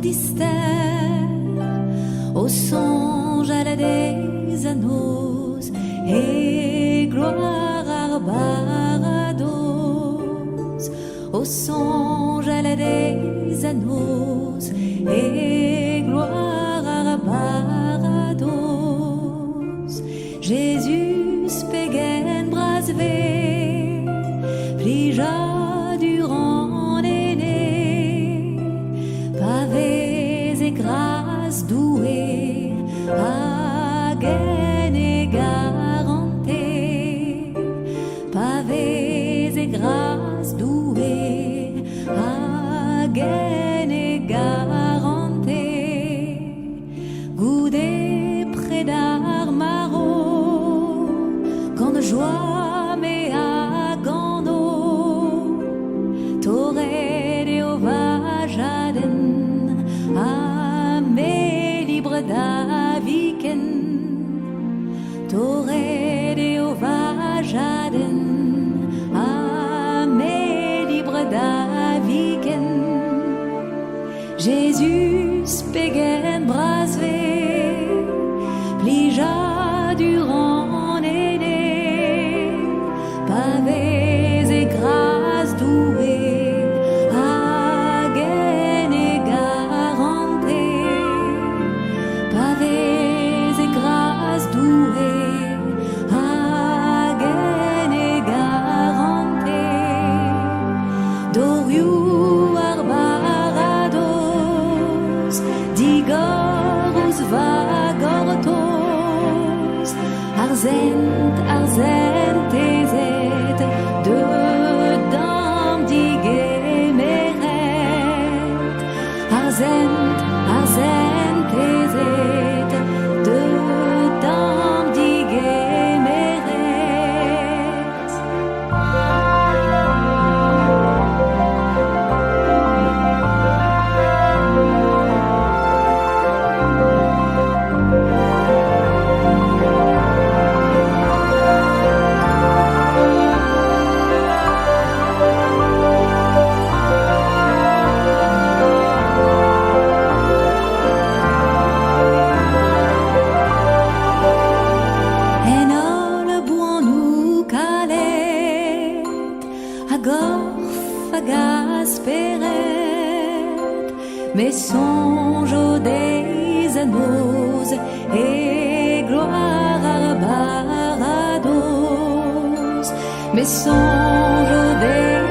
mystère, au songe à la des anneaux et gloire arbarados, au songe à la des anneaux et gloire arbarados. Jésus pegen brasvé, plija durant l'aîné, pavés et grâces douées, hagen et garanté, pavés et grâces douées, hagen et garanté, goudé près d'Armaro, quand de joie mais à Gando, toré de ovajaden, à mes libres d'aviken, toré de ovajaden, à mes libres d'aviken. Jésus pegen brasvé, plija durant l'aîné, pavés et grâces douées, hagen et garanté, pavés et grâces douées, hagen et garanté, doriu arbarados, digorus vagortos, arzent, arzent ezet, de dam digemeret, arzent, arzent ezet, de dam digemeret. Mais songe aux des anneaux et gloire arbarados, mais songe aux des